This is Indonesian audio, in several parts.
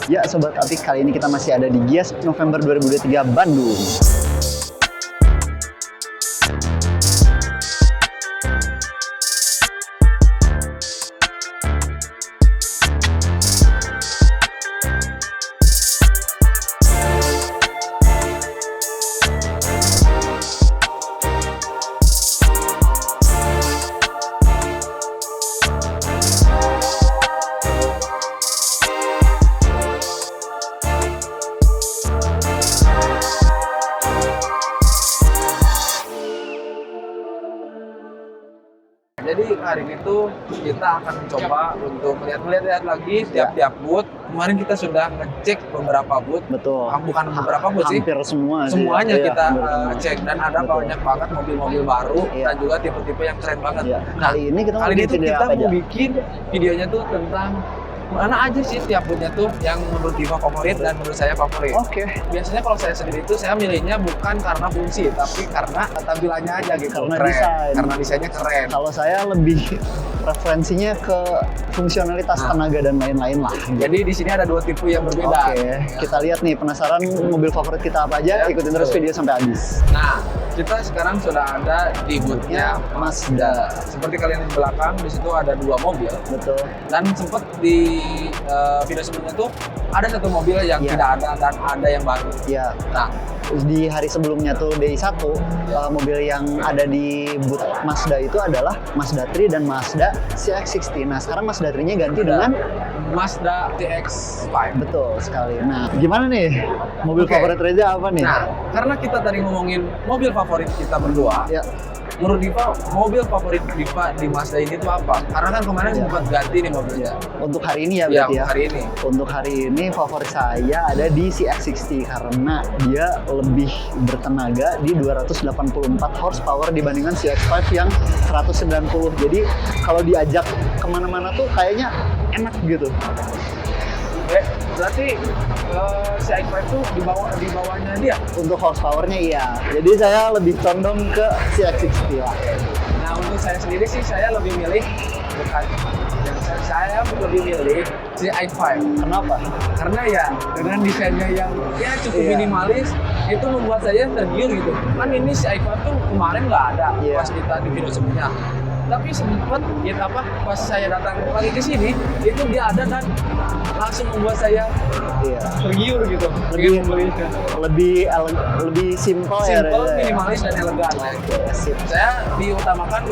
Ya Sobat Apik, kali ini kita masih ada di Gias November 2023 Bandung. Jadi hari ini tuh kita akan mencoba untuk melihat lagi tiap-tiap booth. Kemarin kita sudah ngecek beberapa booth. Betul. Bukan beberapa booth sih. Hampir semua. Semuanya Iya, kita bener. cek dan ada Betul. banyak banget mobil-mobil baru Iya. dan juga tipe-tipe yang keren banget. Iya. Nah, Kali ini kita mau kali ini bikin tuh video kita apa mau aja? bikin videonya tuh tentang mana aja sih tiap boothnya tuh yang menurut Diva favorit dan menurut saya favorit. Oke. Biasanya kalau saya sendiri itu saya milihnya bukan karena fungsi, tapi karena tampilannya aja gitu. Karena keren. desain. Karena desainnya keren. Kalau saya lebih referensinya ke fungsionalitas tenaga dan lain-lain lah. Jadi di sini ada dua tipe yang berbeda. Oke, kita lihat nih, penasaran mobil favorit kita apa aja? Ya, Ikutin terus betul. video sampai habis. Nah, kita sekarang sudah ada di boothnya Mazda. Seperti kalian di belakang, di situ ada dua mobil. Betul. Dan sempat di video sebelumnya tuh ada satu mobil yang Iya. tidak ada dan ada yang baru. Ya, Nah, di hari sebelumnya tuh Day 1, mobil yang ada di booth Mazda itu adalah Mazda 3 dan Mazda CX-60. Nah, sekarang Mazda 3-nya ganti dengan Mazda CX-5. betul sekali. Nah, gimana nih? Mobil Oke. favorit Reza apa nih? Nah, karena kita tadi ngomongin mobil favorit kita berdua, Ya, menurut Diva, mobil favorit Diva di Mazda ini tuh apa? Karena kan kemarin Ya. sempat ganti nih mobilnya. untuk hari ini ya Ya, berarti ya. hari ini. Untuk hari ini favorit saya ada di CX-60 karena dia lebih bertenaga di 284 horsepower dibandingkan CX-5 yang 190. Jadi kalau diajak kemana-mana tuh kayaknya enak gitu. Berarti CX-5 tuh di bawahnya dia. Untuk horsepowernya iya. Jadi saya lebih condong ke CX-60 lah. Nah, untuk saya sendiri sih saya lebih milih bukan yang saya lebih milih CX-5 Kenapa? karena ya dengan desainnya yang ya cukup Iya. minimalis itu membuat saya tergiur gitu. Kan ini CX-5 tuh kemarin nggak ada Iya. pas kita di video sebelumnya. Tapi sempat gitu pas saya datang lagi ke sini itu dia ada dan langsung membuat saya Iya. tergiur gitu. Lebih- Ingin membelinya. Lebih simple ya. Simple, Reza, ya? minimalis dan elegan. Sip. Saya diutamakan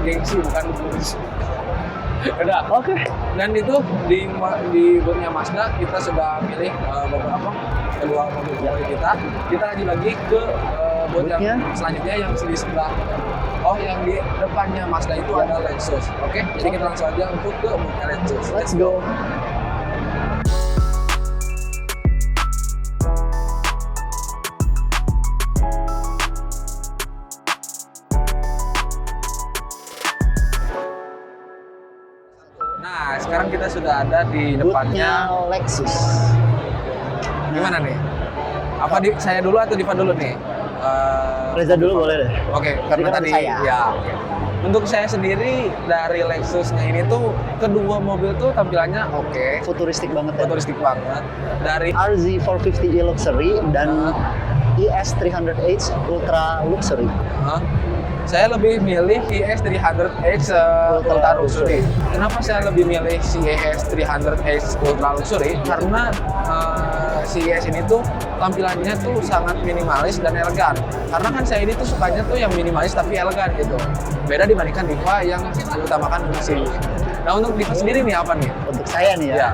gengsi bukan fungsi. Udah. Oke. Dan itu di boothnya Mazda kita sudah pilih beberapa kedua mobil favorit kita. Kita lanjut lagi ke booth Boothnya? yang selanjutnya yang di sebelah. Oh, yang di depannya Mazda itu ada Lexus. Oke, jadi kita langsung aja untuk ke boothnya Lexus. Let's go. Nah, sekarang kita sudah ada di Boothnya depannya. Lexus. Gimana nih? Apa saya dulu atau Diva dulu nih? Reza dulu boleh deh. Oke, karena Jadi kan tadi saya. ya. Untuk saya sendiri dari Lexusnya ini tuh kedua mobil tuh tampilannya oke, Futuristik banget ya. futuristik banget. Dari RZ450e Luxury dan ES300H Ultra Luxury. Hah? Saya lebih milih ES300H Ultra Luxury. Kenapa saya lebih milih si ES300H Ultra Luxury? Karena si ES ini tuh tampilannya tuh sangat minimalis dan elegan. Karena kan saya ini tuh sukanya tuh yang minimalis tapi elegan gitu. Beda dibandingkan Diva yang mengutamakan fungsi. Nah, untuk Diva sendiri nih apa nih? Untuk saya nih ya. Ya,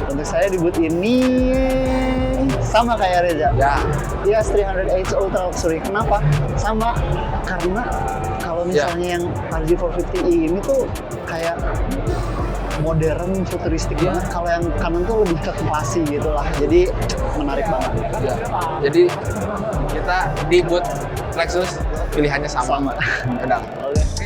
Untuk saya di booth ini sama kayak Reza. ya. ES300H Ultra Luxury. Kenapa? Sama karena kalau misalnya yang RZ450e ini tuh kayak modern, futuristik Iya. banget. Kalau yang kanan tuh lebih ke classy gitu lah. Jadi menarik banget. Ya. Jadi kita di booth Lexus pilihannya sama. Sama. Kedap. Oke.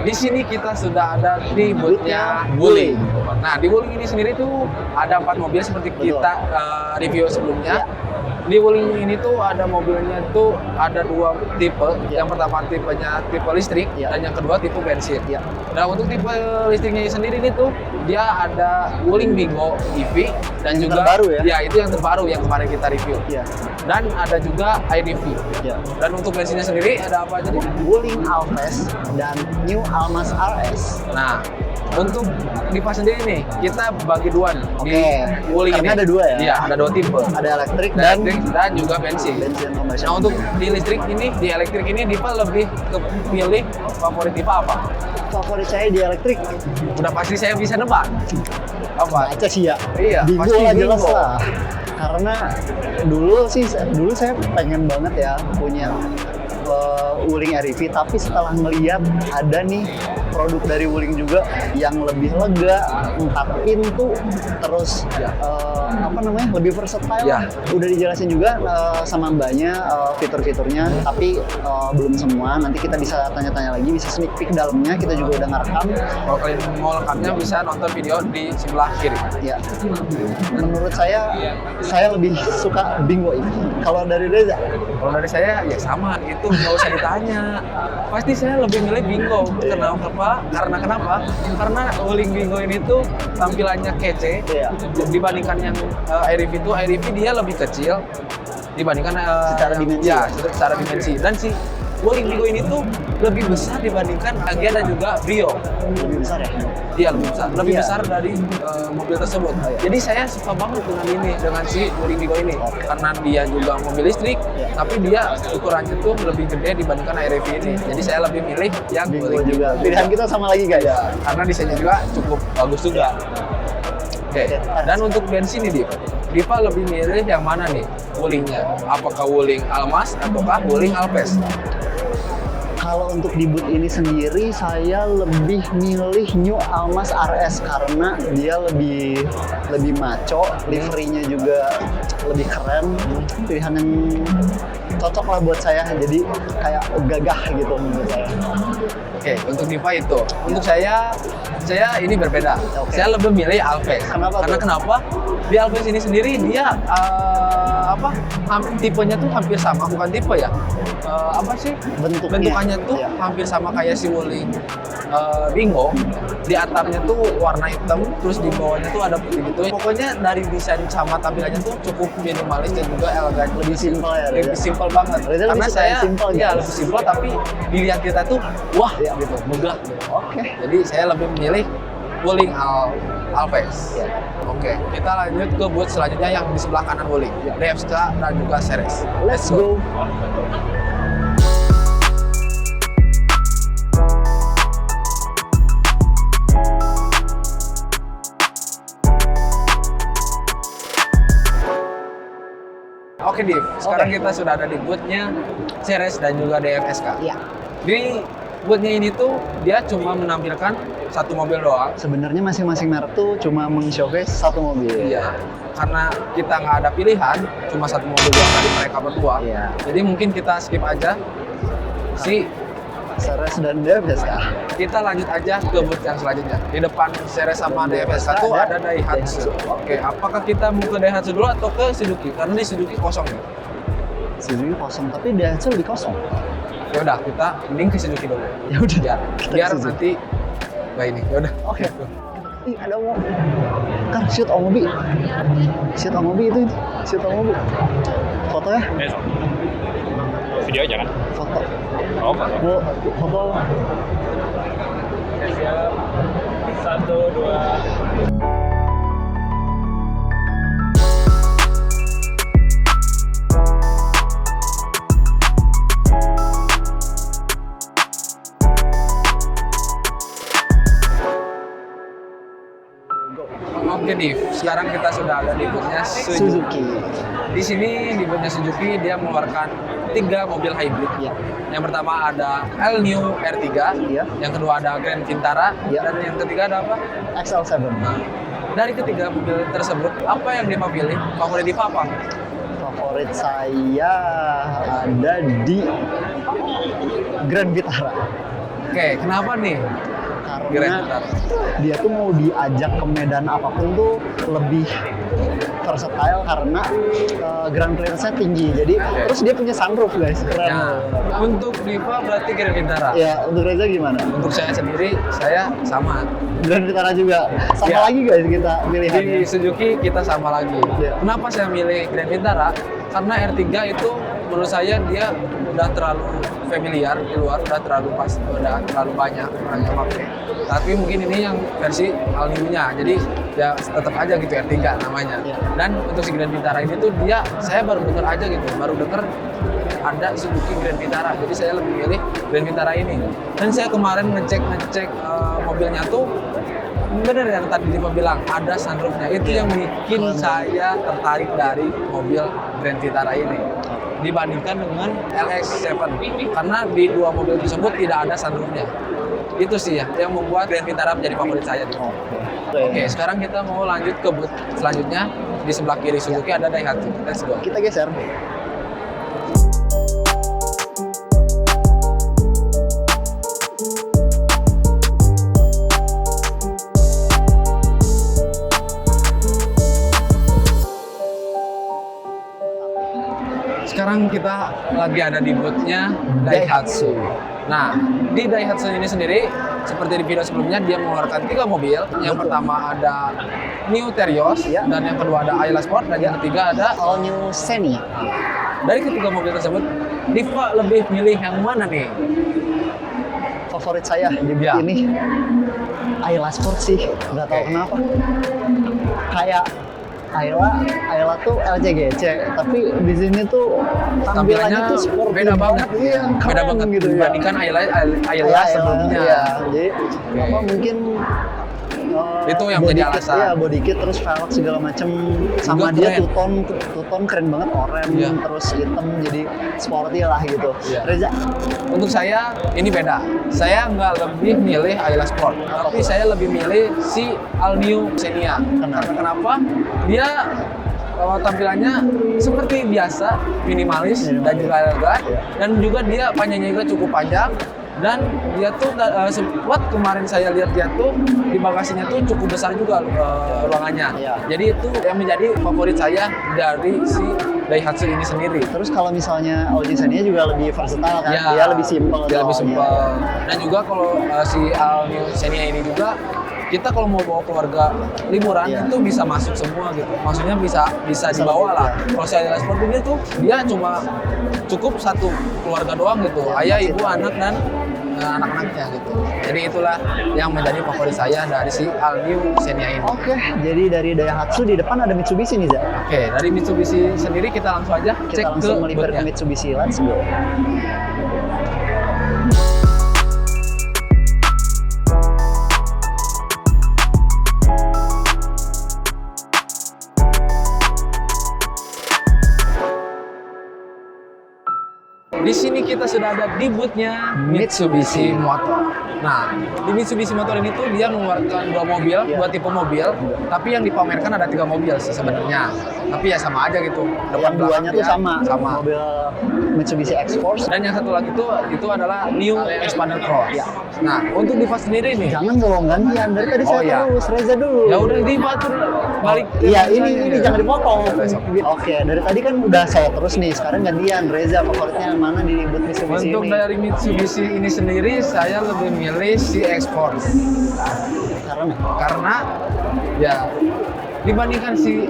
di sini kita sudah ada di boothnya Wuling. Nah, di Wuling ini sendiri tuh ada 4 mobil seperti kita review sebelumnya. Di Wuling ini tuh ada mobilnya tuh ada 2 tipe. Yang pertama tipenya tipe listrik dan yang kedua tipe bensin. Nah, untuk tipe listriknya sendiri ini tuh dia ada Wuling Wingo EV dan yang juga terbaru ya? Ya, itu yang terbaru yang kemarin kita review. Dan ada juga iDV. Dan untuk bensinnya sendiri ada apa aja nih? Wuling Alphas dan New Almas RS. Nah, untuk Diva sendiri nih, kita bagi 2 nih. Di Wuling Karena ini. ada 2 ya? Iya, ada 2 tipe. Ada elektrik Dan juga bensin. combustion. Nah, untuk di elektrik ini Diva lebih kepilih favorit Diva apa? Favorit saya di elektrik. Udah pasti saya bisa nebak. Apa? Baca sih ya. Iya, Bingo pasti lah jelas Bingo. lah. Karena dulu saya pengen banget ya punya Wuling REV, tapi setelah ngeliat ada nih produk dari Wuling juga yang lebih lega, 4 pintu, terus lebih versatile. Udah dijelasin juga sama mbaknya fitur-fiturnya, tapi belum semua. Nanti kita bisa tanya-tanya lagi, bisa sneak peek dalamnya. Kita juga udah ngerekam. Kalau kalian mau lengkapnya bisa nonton video di sebelah kiri. Ya, menurut saya lebih suka Bingo ini. Kalau dari Reza? Kalau dari saya ya sama, itu nggak usah ditanya. Pasti saya lebih milih Bingo. Kenapa? Karena Wuling Bingo ini tuh tampilannya kece dibandingkan yang iREV itu. iREV dia lebih kecil dibandingkan secara dimensi. Ya, secara dimensi. Dan si Wuling Bingo ini tuh lebih besar dibandingkan Agya dan juga Brio. Lebih besar ya? Iya, lebih besar dari mobil tersebut. Jadi saya suka banget dengan si Wuling Bingo ini karena dia juga mobil listrik, tapi dia ukurannya tuh lebih gede dibandingkan iREV ini. Jadi saya lebih milih yang Bingo juga. Pilihan kita sama lagi guys. Karena desainnya juga cukup bagus juga. Oke. Dan untuk bensin nih Diva lebih milih yang mana nih Wulingnya? Apakah Wuling Almas ataukah Wuling Alphas? Kalau untuk di booth ini sendiri, saya lebih milih New Almas RS karena dia lebih maco, liverynya juga lebih keren, pilihan yang cocok lah buat saya, jadi kayak gagah gitu menurut saya. Oke, untuk Diva itu. Untuk saya ini berbeda. Saya lebih milih Alphas. Kenapa? Di Alphas ini sendiri dia tipenya tuh hampir sama, bukan tipe ya. Bentukannya tuh hampir sama kayak si Wuling Bingo. Di atapnya tuh warna hitam, terus di bawahnya tuh ada putih gitu. Pokoknya dari desain sama tampilannya tuh cukup minimalis dan juga elegan. Lebih simpel ya. Lebih simpel banget. Karena saya lebih simpel, tapi dilihat kita tuh wah gitu, megah. Jadi saya lebih memilih Wuling Alphas. Oke, kita lanjut ke booth selanjutnya yang di sebelah kanan Wuling, DFSK dan juga Ceres. Let's go. Oke Div, sekarang kita sudah ada di booth-nya Ceres dan juga DFSK. Di booth-nya ini tuh dia cuma menampilkan satu mobil doang. Sebenarnya masing-masing merek tuh cuma meng-showcase satu mobil. Iya, karena kita nggak ada pilihan, cuma satu mobil doang dari mereka berdua. Jadi mungkin kita skip aja si Ceres dan DFSK. Kita lanjut aja ke booth yang selanjutnya. Di depan Ceres sama DFSK tuh ada Daihatsu. Oke, apakah kita mau ke Daihatsu dulu atau ke Suzuki? Karena di Suzuki kosong ya. Suzuki kosong, tapi Daihatsu lebih kosong. Ya udah, kita mending ke Suzuki dulu. Ya udah. Biar nanti nggak ini. Ya udah. Oke. Ih, ada mau. Kan shoot Omobi. Shoot Omobi itu. Shoot Omobi. Foto ya? Video aja kan? Foto. Oh, foto. Foto. Siap. 1, 2. Oke Div, sekarang kita sudah ada di booth-nya Suzuki. Di sini di booth-nya Suzuki dia mengeluarkan 3 mobil hybrid. Yang pertama ada All New R3, yang kedua ada Grand Vitara, dan yang ketiga ada apa? XL7. Nah, dari ketiga mobil tersebut, apa yang Diva pilih? Favorit Diva apa? Favorit saya ada di Grand Vitara. Oke, kenapa nih? Grand Karena Vitara. dia tuh mau diajak ke medan apapun tuh lebih versatile karena ground clearance-nya tinggi. Jadi terus dia punya sunroof guys, keren. Nah, untuk Diva berarti Grand Vitara. Ya, untuk Reza gimana? Untuk saya sendiri, saya sama. Grand Vitara juga. Sama Ya. lagi guys kita Di pilihannya. Suzuki kita sama lagi. Iya. Kenapa saya milih Grand Vitara? Karena R3 itu menurut saya dia udah terlalu familiar di luar, udah terlalu banyak orang yang pakai. Tapi mungkin ini yang versi all new-nya. Jadi ya tetap aja gitu R3 namanya. Iya. Dan untuk si Grand Vitara ini tuh dia saya baru denger aja gitu, baru denger ada Suzuki Grand Vitara. Jadi saya lebih milih Grand Vitara ini. Dan saya kemarin ngecek mobilnya tuh bener yang tadi Diva bilang ada sunroofnya. Itu yang bikin saya tertarik dari mobil Grand Vitara ini dibandingkan dengan LX7 karena di dua mobil tersebut tidak ada sunroofnya. Itu sih ya yang membuat Grand Vitara menjadi favorit saya. Oke, sekarang kita mau lanjut ke booth selanjutnya. Di sebelah kiri Suzuki ada Daihatsu. Let's go. Kita geser. Sekarang kita lagi ada di booth-nya Daihatsu. Nah, di Daihatsu ini sendiri, seperti di video sebelumnya, dia mengeluarkan 3 mobil. Yang pertama ada New Terios, Ya. dan yang kedua ada Ayla Sport, dan yang ketiga ada... All new Xenia. Dari ketiga mobil tersebut, Diva lebih milih yang mana nih? Favorit saya di booth Ya. ini Ayla Sport sih, nggak tahu kenapa. Kayak Ayla tuh LCGC, tapi di sini tuh tampilannya tuh sporty beda banget. Iya, Beda keren banget gitu ya. dibandingkan Ayla sebelumnya. Iya, jadi apa mungkin Itu yang body jadi kit, alasan. Iya, body kit terus velg segala macem. Sama Juga dia keren. two-tone keren banget, oranye Iya. terus hitam jadi sporty lah gitu. Iya. Reza, Untuk saya ini beda. Saya nggak lebih milih Ayla Sport, tapi saya lebih milih si All New Xenia. Kenapa? Dia tampilannya seperti biasa, minimalis dan juga elegan, dan juga dia panjangnya juga cukup panjang. Dan dia tuh sempat kemarin saya lihat dia tuh di bagasinya tuh cukup besar juga ruangannya. Iya. Jadi itu yang menjadi favorit saya dari si Daihatsu ini sendiri. terus kalau misalnya Audi Xenia juga lebih versatile kan, Ya, dia lebih simpel. Dia lebih soalnya. simpel. Dan juga kalau si All New Xenia ini juga kita kalau mau bawa keluarga liburan Iya. itu bisa masuk semua gitu. Maksudnya bisa dibawa lah. Kalau saya Sport ini tuh dia cuma cukup satu keluarga doang gitu. Ayah, ibu, anak dan anak-anaknya gitu. Jadi itulah yang menjadi favorit saya dari si All New Xenia ini. Oke, jadi dari Daihatsu di depan ada Mitsubishi nih, Za. Oke, dari Mitsubishi sendiri kita langsung aja Kita cek ke langsung melipir ke booth-nya. Mitsubishi, let's go. Di sini kita sudah ada di booth-nya Mitsubishi Motor. Nah, di Mitsubishi Motor ini tuh dia mengeluarkan 2 mobil, Iya. 2 tipe mobil, tapi yang dipamerkan ada 3 mobil sih sebenarnya. Tapi ya sama aja gitu. Yang duanya tuh dia sama, mobil Mitsubishi X-Force. Dan yang satu lagi tuh itu adalah New Xpander Cross. Ya. Nah, untuk Diva sendiri nih. Jangan dong gantian, dari tadi Oh, saya iya. terus, Reza dulu. Ya udah Diva tuh balik. ke Iya, saya. ini jangan dipotong. Oke. Oke, dari tadi kan udah saya terus nih, sekarang gantian. Reza favoritnya yang mana di booth Mitsubishi Untuk ini? dari Mitsubishi ini sendiri saya lebih milih si X-Force. Karena ya dibandingkan si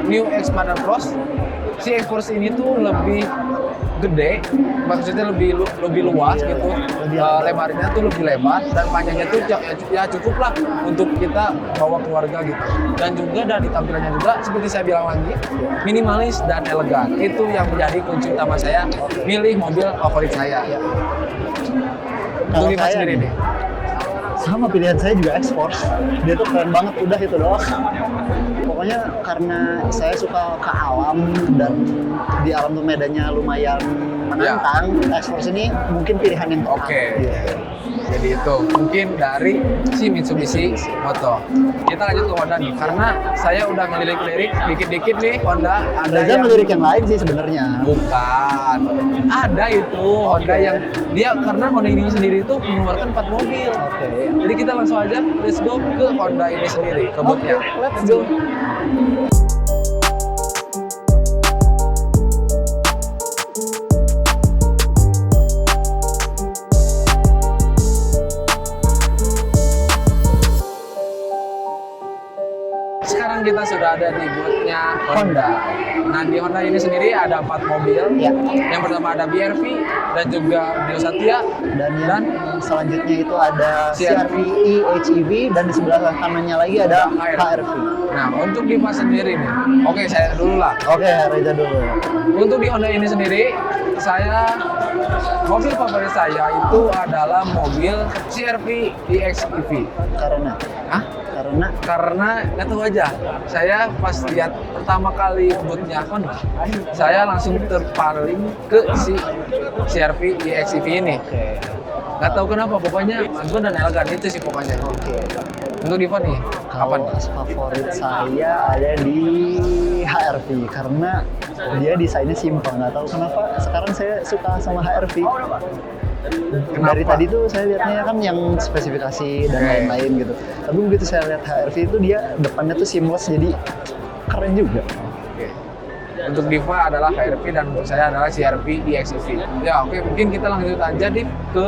New Xpander Cross, si X-Force ini tuh lebih gede, maksudnya lebih luas gitu. Lebarnya tuh lebih lebar dan panjangnya tuh ya cukup lah untuk kita bawa keluarga gitu. Dan juga dari tampilannya juga seperti saya bilang lagi, minimalis dan elegan. Itu yang menjadi kunci utama saya milih mobil favorit saya. Kalau Untuk Diva saya sendiri nih. sama pilihan saya juga X-Force. Dia tuh keren banget, udah itu doang. Pokoknya karena saya suka ke alam dan di alam tuh medannya lumayan menantang, X-Force ini mungkin pilihan yang tepat. Oke. Gitu. Jadi itu mungkin dari si Mitsubishi Moto. Kita lanjut ke Honda nih, karena saya udah ngelirik-lirik dikit-dikit nih Honda ada Reza ngelirik yang lain sih sebenarnya. bukan. Ada itu Honda yang dia karena Honda ini sendiri itu mengeluarkan 4 mobil. Oke. Jadi kita langsung aja let's go ke Honda ini sendiri, ke bootnya. Let's go. Sekarang kita sudah ada di bootnya Honda. Nah di Honda ini sendiri ada 4 mobil. Ya. Yang pertama ada BRV dan juga Dio Satya Dan yang selanjutnya itu ada CR-V, CR-V HEV dan di sebelah kanannya lagi ada HRV. Nah untuk Diva sendiri nih, oke saya dulu lah. Oke, Reza dulu. Untuk di Honda ini sendiri, mobil favorit saya itu adalah mobil CR-V EX-EV. Karena Hah? Karena nggak tahu aja, saya pas lihat pertama kali bootnya Honda, saya langsung terpaling ke si CR-V EX-EV ini. Oke. Nggak tahu kenapa, pokoknya anggun dan elegan itu sih pokoknya. Oke. Untuk Diva nih, kapan? Kalau favorit saya ada di HRV karena dia desainnya simpel. Nggak tahu kenapa sekarang saya suka sama HRV. Dari tadi tuh saya lihatnya kan yang spesifikasi dan lain-lain gitu. Tapi begitu saya lihat HRV itu dia depannya tuh seamless jadi keren juga. Oke. Untuk Diva adalah HRV dan untuk saya adalah CR-V EX-EV. Ya oke, mungkin kita lanjut aja ke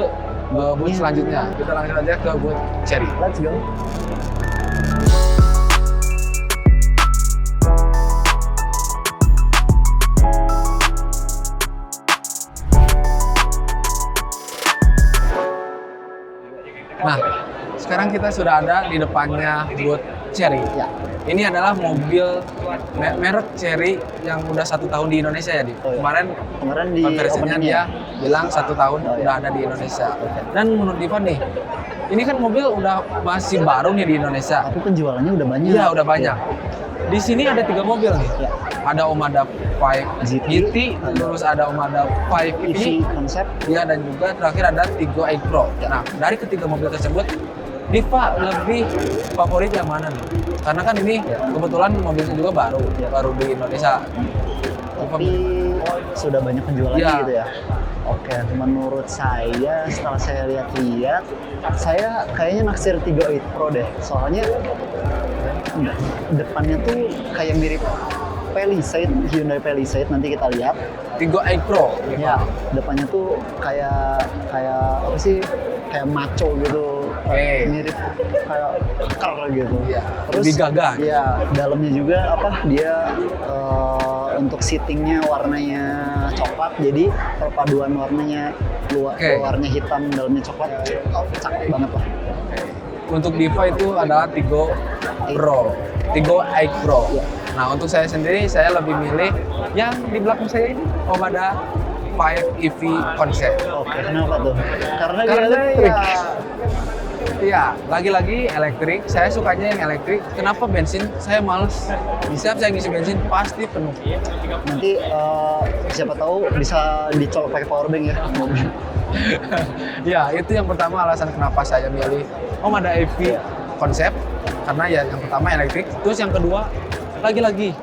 boot selanjutnya. Kita lanjut aja ke boot Cherry. Let's go. Nah, sekarang kita sudah ada di depannya boot Cherry. Ya. Ini adalah mobil merek Cherry yang udah 1 tahun di Indonesia ya, Di. Oh, iya. Kemarin di Konversinya openingnya. dia bilang 1 tahun Oh, iya. udah ada di Indonesia. Dan menurut Diva nih, ini kan mobil udah masih baru nih di Indonesia. Tapi penjualannya udah banyak. Iya, udah banyak. Di sini ada 3 mobil nih. Ya. Ada Omada 5 GT, terus ada Omada 5 EV EV, konsep. ya, dan juga terakhir ada Tiggo Egg Pro. Nah, dari ketiga mobil tersebut, Diva lebih favorit yang mana nih? Karena kan ini kebetulan mobilnya juga baru di Indonesia. Tapi sudah banyak penjualannya Ya. gitu ya. Oke, menurut saya setelah saya lihat-lihat, saya kayaknya naksir Tiggo 8 Pro deh. Soalnya depannya tuh kayak mirip Palisade, Hyundai Palisade, nanti kita lihat. Tiggo Egg Pro. Ya, depannya tuh kayak apa sih? Kayak macho gitu. Oke. Mirip kayak ker gitu. Iya, lebih gagah. Iya, dalamnya juga dia untuk seatingnya warnanya coklat, jadi perpaduan warnanya luarnya hitam, dalamnya coklat, cakep banget lah. Untuk Diva itu adalah Tiggo Pro, Tiggo Egg Pro. Iya. Nah, untuk saya sendiri, saya lebih milih yang di belakang saya ini, Omada 5 EV konsep. Oke, kenapa tuh? Karena dia Karena elektrik. ya, lagi-lagi elektrik. Saya sukanya yang elektrik. Kenapa bensin? Saya males. Setiap saya ngisi bensin pasti penuh. Nanti siapa tahu bisa dicolok pakai power bank ya. Ya, itu yang pertama alasan kenapa saya milih Omada EV konsep. Karena ya yang pertama elektrik. Terus yang kedua, lagi-lagi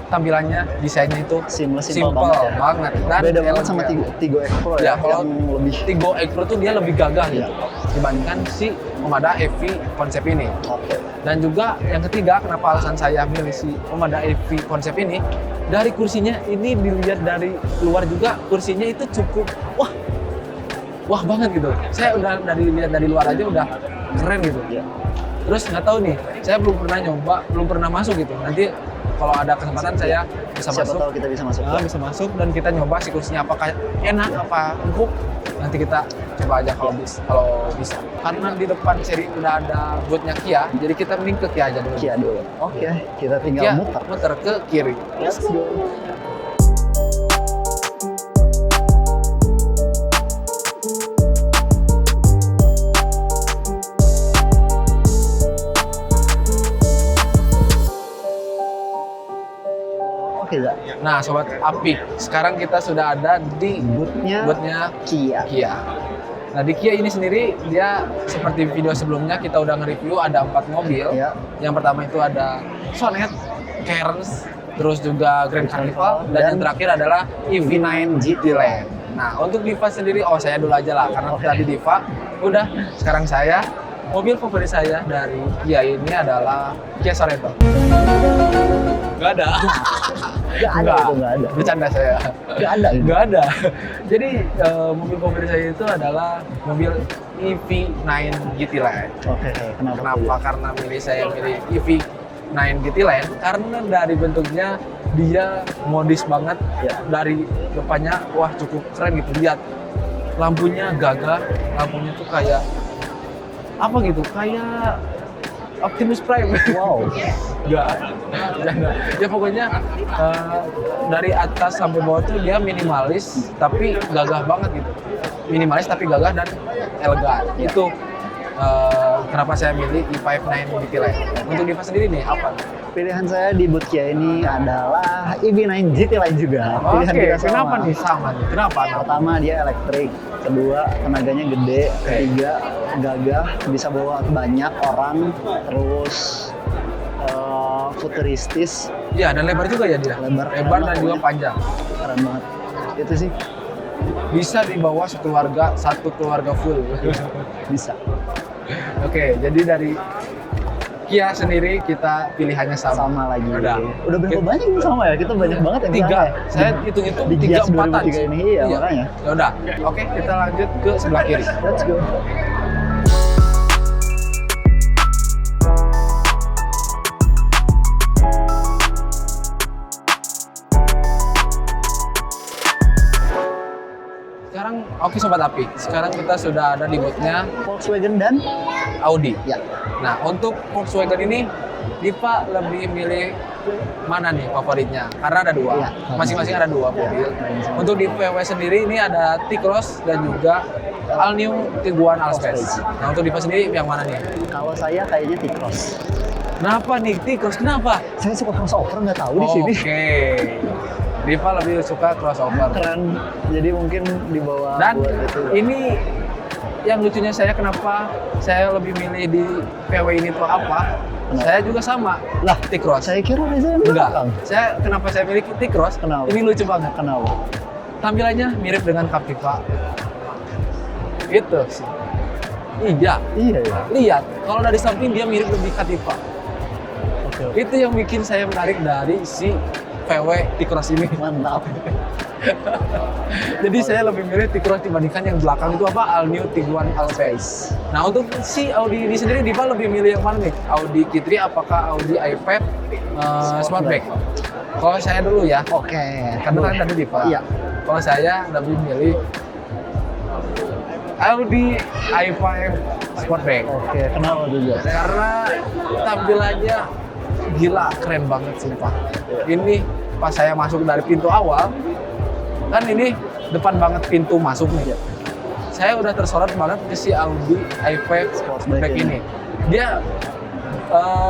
tampilannya, desainnya itu Simple simple banget ya. Dan Beda banget sama elegan. Tiggo X Pro Ya, ya, kalau yang lebih. Tiggo Egg Pro tuh dia lebih gagah Iya. gitu dibandingkan si Omada EV konsep ini. Oke. Dan juga yang ketiga, kenapa alasan saya milih si Omada EV konsep ini, dari kursinya ini dilihat dari luar juga kursinya itu cukup wah banget gitu. Saya udah lihat dari luar aja udah keren gitu. Ya. Terus nggak tahu nih, saya belum pernah nyoba, belum pernah masuk gitu. Nanti kalau ada kesempatan saya bisa Siapa masuk. tahu kita bisa masuk. Bisa masuk dan kita nyoba si kursinya apakah enak apa empuk. Nanti kita coba aja kalau bisa. Karena di depan seri udah ada bootnya Kia, jadi kita mending ke Kia aja dulu. Kia dulu. Oke, kita tinggal Kia muter. ke kiri. Let's go. Oke, Zak. Nah, sobat Apik, sekarang kita sudah ada di Bootnya bootnya Kia. Kia. Nah di Kia ini sendiri dia seperti video sebelumnya kita udah nge-review ada 4 mobil. Ya. Yang pertama itu ada Sonet, Cairns, terus juga Grand Carnival, dan yang terakhir adalah EV9 GT Land. Nah untuk Diva sendiri, saya dulu aja lah karena tadi Diva udah. Sekarang saya, mobil favorit saya dari Kia ini adalah Kia Sorento. Gak ada. Gak ada itu, gak ada. Bercanda saya. Gak ada itu. Gak ada. Jadi mobil favorit saya itu adalah mobil EV9 GT Land. Oke, kenapa? Kenapa? Karena saya milih EV9 GT Land karena dari bentuknya dia modis banget. Ya. Dari depannya wah cukup keren gitu. Lihat lampunya gagah, lampunya tuh kayak apa gitu? Kayak Optimus Prime. Wow. Enggak. Ya pokoknya dari atas sampai bawah tuh dia minimalis tapi gagah banget gitu. Minimalis tapi gagah dan elegan. Itu kenapa saya milih E59 GT Land. Untuk Diva sendiri nih apa? Pilihan saya di boot Kia ini adalah EV9 GT Line juga. Pilihan Oke, kita sama. kenapa nih sama nih? Kenapa? Pertama dia elektrik, kedua tenaganya gede, ketiga gagah, bisa bawa banyak orang, terus futuristis, Iya, dan lebar juga ya dia. Lebar dan juga panjang. keren banget. Itu sih Bisa dibawa satu keluarga full. bisa. Oke, jadi dari Kia sendiri kita pilihannya sama. Sama lagi. Udah. Udah berapa banyak yang sama ya? Kita banyak banget yang Tiga. sama ya? Saya hitung-hitung di 3 Gias 4-an 2003 ini, iya makanya. Ya udah. Oke, kita lanjut ke sebelah kiri. Let's go. Sekarang oke Sobat Api. Sekarang kita sudah ada di bootnya Volkswagen dan Audi. ya. Nah, untuk Volkswagen ini Diva lebih milih mana nih favoritnya? Karena ada dua. Iya. Masing-masing ada dua mobil. Untuk di VW sendiri ini ada T-Cross dan juga All New Tiguan Allspace. Nah, untuk Diva sendiri yang mana nih? Kalau saya kayaknya T-Cross. Kenapa nih T-Cross? Kenapa? Saya suka crossover, nggak tahu di sini. Oke. Diva lebih suka crossover. Keren. Jadi mungkin dibawa Dan buat itu. ini yang lucunya saya kenapa saya lebih milih di VW ini tuh apa? Kenapa? Saya juga sama. Lah, T-Cross. saya kira Reza yang Enggak. belakang. Kenapa saya milih T-Cross? Kenapa? Ini lucu banget. Kenapa? Tampilannya mirip dengan Captiva. Gitu sih. Iya. Iya ya. Lihat, kalau dari samping dia mirip lebih Captiva. Oke. Itu yang bikin saya menarik dari si VW T-Cross ini. Mantap. Jadi saya lebih milih T-Cross dibandingkan yang belakang itu apa? All New Tiguan Allspace. Nah untuk si Audi ini sendiri Diva lebih milih yang mana nih? Audi Q3 apakah Audi i5 Sportback? Kalau saya dulu ya, Oke. karena kan tadi Diva. Iya. Kalau saya lebih milih Audi i5 Sportback. Oke, kenapa juga? Karena tampilannya gila, keren banget sumpah. Ini pas saya masuk dari pintu awal, kan ini depan banget pintu masuk nih. Saya udah tersorot banget ke si Audi i5 Sportback ini. Dia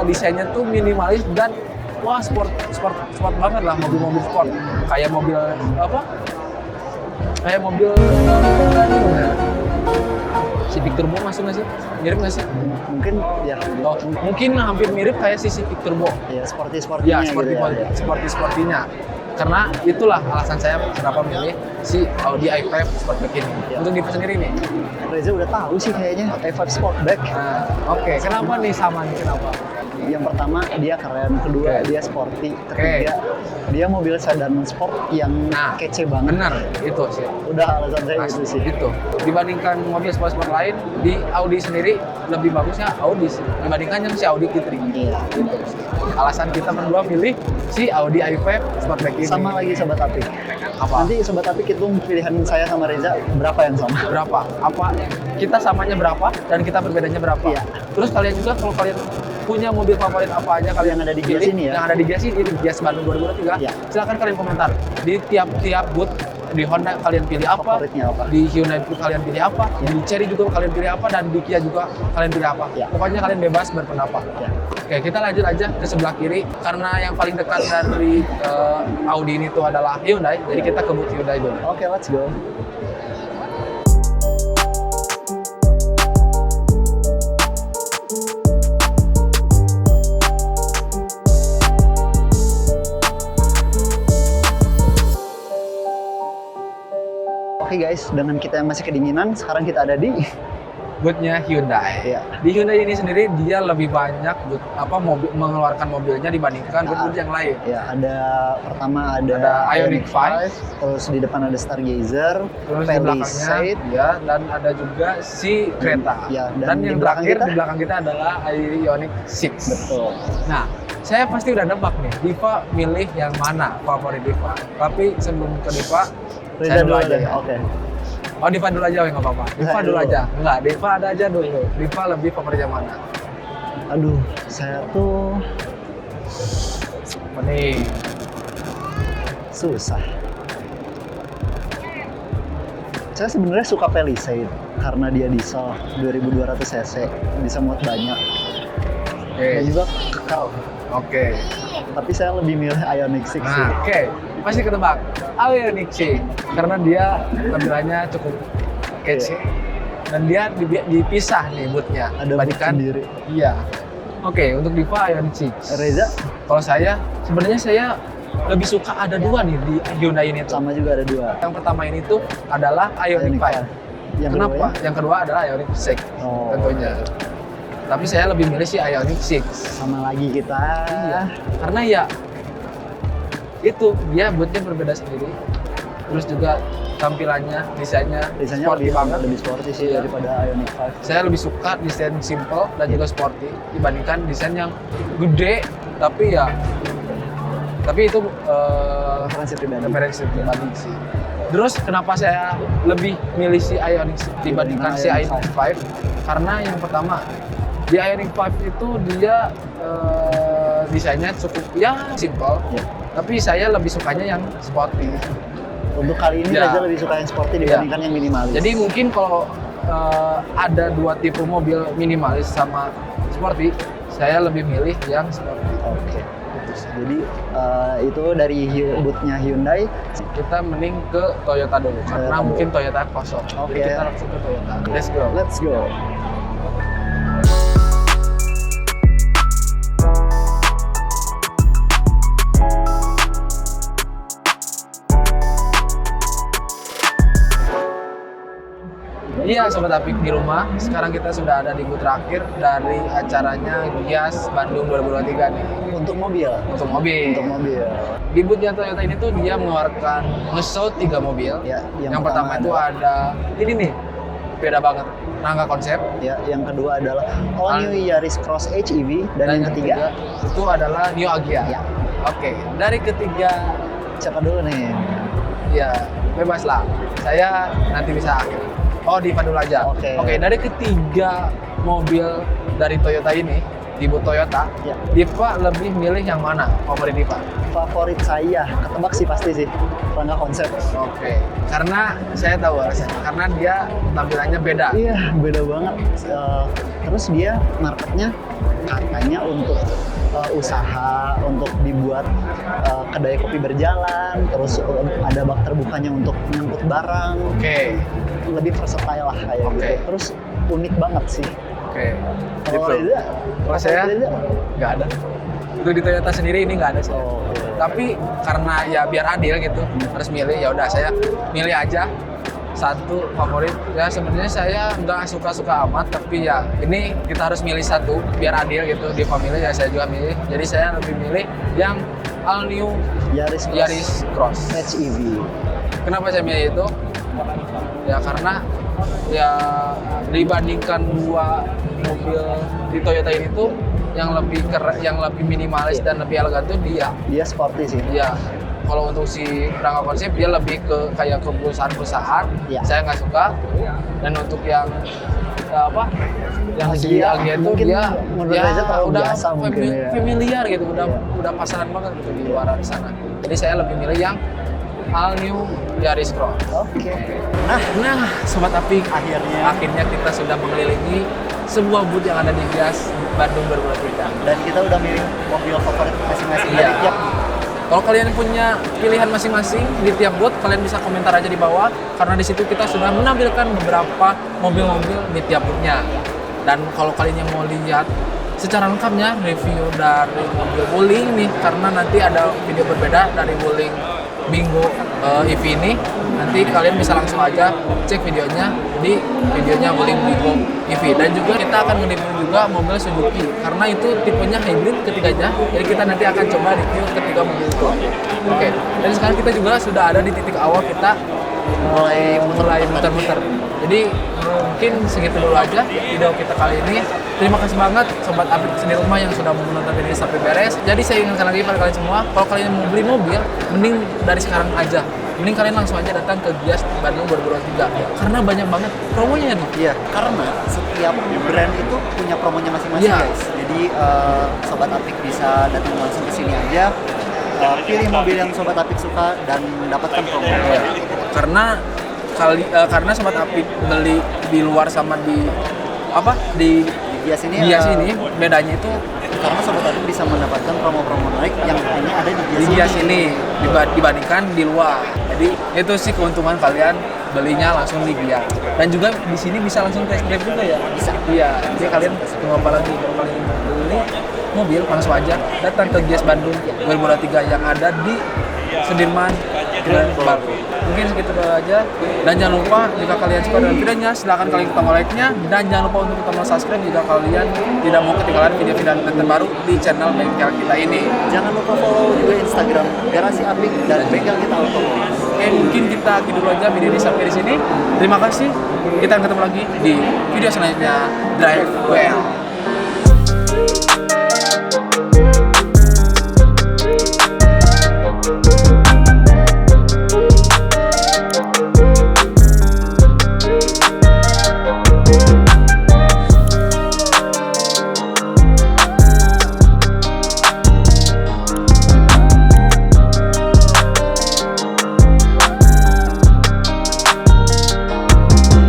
desainnya tuh minimalis dan wah sport banget lah, mobil-mobil sport. Kayak mobil apa? Kayak mobil Civic Turbo masuk nggak sih? Mirip nggak sih? Mungkin ya. Oh, mungkin hampir mirip kayak si Civic Turbo. Ya, sporty-sportynya Ya, gitu ya. sportinya. Karena itulah alasan saya kenapa milih si Audi i5 Sportback ini. Ya. Untuk Diva sendiri nih. Reza udah tahu sih kayaknya i5 Sportback. Nah, oke. Kenapa nih sama nih? Kenapa? Yang pertama dia keren, kedua Oke. dia sporty, ketiga dia mobil sedan sport yang Nah, kece banget. bener. Itu sih. Udah alasan saya itu sih. Itu. Dibandingkan mobil sport-sport lain, di Audi sendiri lebih bagusnya Audi sih. Dibandingkan yang si Audi Q3. Iya. Gitu. Alasan kita berdua pilih si Audi i5 Sportback ini. Sama lagi Sobat Apik. Apa? Nanti Sobat Apik hitung pilihan saya sama Reza berapa yang sama. Berapa? Apa kita samanya berapa dan kita berbedanya berapa? Iya. Terus kalian juga kalau kalian punya mobil favorit apa aja kalian Yang ada di Gias pilih, ini ya? Yang ada di Gias ini, di Gias Bandung 2023. Iya. Silakan kalian komentar. Di tiap booth di Honda kalian pilih apa? Favoritnya apa? Di Hyundai kalian pilih apa? Iya. Di Chery juga kalian pilih apa? Dan di Kia juga kalian pilih apa? Iya. Pokoknya kalian bebas berpendapat. Ya. Oke, kita lanjut aja ke sebelah kiri karena yang paling dekat dari Audi ini tuh adalah Hyundai. Jadi kita ke booth Hyundai dulu. Oke, let's go. Oke guys, dengan kita yang masih kedinginan, sekarang kita ada di Bootnya Hyundai. Iya. Di Hyundai ini sendiri dia lebih banyak mengeluarkan mobilnya dibandingkan boot yang lain. ya ada pertama Ada Ioniq 5, terus di depan ada Stargazer, Terus di belakangnya Palisade, ya, dan ada juga si kereta. Ya, dan dan di yang belakang terakhir kita? di belakang kita adalah Ioniq 6. betul. Nah, saya pasti udah nebak nih, Diva milih yang mana favorit Diva. Tapi sebelum ke Diva, Reza saya dulu dulu aja deh, ya. oke. Oh, Diva dulu aja, nggak apa-apa. Diva Saya dulu dulu. aja. Enggak, Diva ada aja dulu. Diva lebih favorit yang mana? Aduh, saya tuh Apa nih? susah. Saya sebenarnya suka Palisade karena dia diesel 2200 cc, bisa muat banyak. Oke. Dan juga kekal. Oke. Tapi saya lebih milih Ioniq 6 sih. Nah, oke. Pasti ketebak. Ioniq 6 karena dia tampilannya cukup catchy. Dan dia dipisah nih bootnya. Ada boot Dibandingkan- sendiri. Iya. Oke, untuk Diva Ioniq 6. Reza Kalau saya, sebenarnya saya lebih suka ada dua nih di Hyundai ini tuh. sama juga ada dua. Yang pertama ini tuh adalah Ioniq 5. Yang Kenapa? kedua Yang kedua adalah Ioniq 6 Oh. tentunya. Tapi saya lebih milih si Ioniq 6. sama lagi kita. Iya. Karena ya itu dia bootnya berbeda sendiri. Terus juga tampilannya, desainnya Desainnya sporty banget. lebih sporty sih Iya. daripada Ioniq 5. Saya lebih suka desain simple dan juga sporty dibandingkan desain yang gede tapi itu Referensi pribadi. referensi pribadi sih. Terus kenapa saya lebih milih si Ioniq 6 dibandingkan si Ioniq 5? Karena yang pertama di Ioniq 5 itu dia desainnya cukup ya simple, Ya. tapi saya lebih sukanya yang sporty. Untuk kali ini Ya. Reza lebih suka yang sporty dibandingkan yang minimalis. Jadi mungkin kalau ada dua tipe mobil minimalis sama sporty, saya lebih milih yang sporty. Oke. Jadi itu dari bootnya Hyundai. Kita mending ke Toyota dulu karena Toyota mungkin Toyota kosong. Oke. Jadi kita langsung ke Toyota. Let's go. Let's go. Iya Sobat Apik di rumah, sekarang kita sudah ada di booth terakhir dari acaranya Gias Bandung 2023 nih. Untuk mobil. Untuk mobil. Untuk mobil. Di boothnya Toyota ini tuh dia mengeluarkan nge-show 3 mobil. Ya, Yang pertama itu ada ini nih, beda banget, Rangga Konsep. Ya, yang kedua adalah All New Yaris Cross HEV dan, yang ketiga itu adalah New Agya. Ya. Oke, dari ketiga siapa dulu nih? ya bebas lah. Saya nanti bisa akhir. Oh, Diva dulu aja. Oke. Oke, dari ketiga mobil dari Toyota ini, di booth Toyota, Ya. Diva lebih milih yang mana? Favorit Diva? Favorit saya, ketebak sih pasti sih. Rangga Konsep. Oke. Karena saya tahu alasannya. Karena dia tampilannya beda. Iya, beda banget. Terus dia marketnya katanya untuk usaha, untuk dibuat kedai kopi berjalan, terus ada bak terbukanya untuk mengangkut barang. Oke. Lebih versatile lah kayak Oke. gitu. Terus unik banget sih. Oke. Kalau Gitu. Reza, Kalau saya Reza? nggak ada. Untuk di Toyota sendiri ini nggak ada sih. Oh, oke. Tapi karena ya biar adil gitu, harus milih, ya udah saya milih aja satu favorit. Ya sebenarnya saya nggak suka-suka amat, tapi ya ini kita harus milih satu biar adil gitu. Di family ya saya juga milih. Jadi saya lebih milih yang All New Yaris Cross. HEV. Kenapa saya milih itu? Ya karena ya dibandingkan dua mobil di Toyota ini tuh yang lebih minimalis dan lebih elegan tuh dia. Dia sporty sih. Ya, kalau untuk si Rangga Konsep dia lebih ke kayak ke perusahaan-perusahaan. Ya. Saya nggak suka. Dan untuk yang apa? Yang si Agya, Agya itu mungkin dia menurut Reza terlalu udah biasa mungkin ya. familiar gitu, Iya. udah pasaran banget gitu di luar sana. Jadi saya lebih milih yang All New Yaris Cross. Oke. Nah, Sobat Apik, Akhirnya kita sudah mengelilingi sebuah booth yang ada di Gias Bandung 2023. dan kita udah milih mobil favorit masing-masing Iya. dari tiap. Kalau kalian punya pilihan masing-masing di tiap booth, kalian bisa komentar aja di bawah karena di situ kita sudah menampilkan beberapa mobil-mobil di tiap booth-nya. Dan kalau kalian yang mau lihat secara lengkapnya review dari mobil Wuling nih, karena nanti ada video berbeda dari Wuling Bingo EV ini, nanti kalian bisa langsung aja cek videonya di videonya Wuling Bingo EV. Dan juga kita akan nge-review juga mobil Suzuki karena itu tipenya hybrid ketiganya, jadi kita nanti akan coba review ketiga mobil itu. Oke, dan sekarang kita juga sudah ada di titik awal kita mulai muter-muter. Jadi mungkin segitu dulu aja video kita kali ini. Terima kasih banget Sobat Apik di rumah yang sudah menonton video ini sampai beres. Jadi saya ingatkan lagi pada kalian semua, kalau kalian mau beli mobil, mending dari sekarang aja. Mending kalian langsung aja datang ke Gias Bandung 2023 karena banyak banget promonya nih. Iya, karena setiap brand itu punya promonya masing-masing, Iya. guys. Jadi Sobat Apik bisa datang langsung ke sini aja, pilih mobil yang Sobat Apik suka dan dapatkan promo. Karena Sobat Apik beli di luar sama di Gias ini, Gias ini bedanya itu karena Sobat Apik bisa mendapatkan promo-promo menarik yang hanya ada di di Gias ini dibandingkan di luar. Jadi itu sih keuntungan kalian belinya langsung di Gias. Dan juga di sini bisa langsung test drive juga ya. Bisa. Iya. Jadi kalian tunggu apa lagi? Kalau kalian mau beli mobil langsung aja datang ke Gias Bandung 2023 yang ada di Sudirman Grand Baru. Mungkin segitu dulu aja. Dan jangan lupa jika kalian suka dengan videonya, silahkan kalian tombol like-nya. Dan jangan lupa untuk tombol subscribe jika kalian tidak mau ketinggalan video-video terbaru di channel bengkel kita ini. Jangan lupa follow juga Instagram Garasi Apik dan Bengkel Kita Auto. Oke, mungkin kita akhiri dulu aja video ini sampai di sini. Terima kasih. Kita akan ketemu lagi di video selanjutnya. Drive well.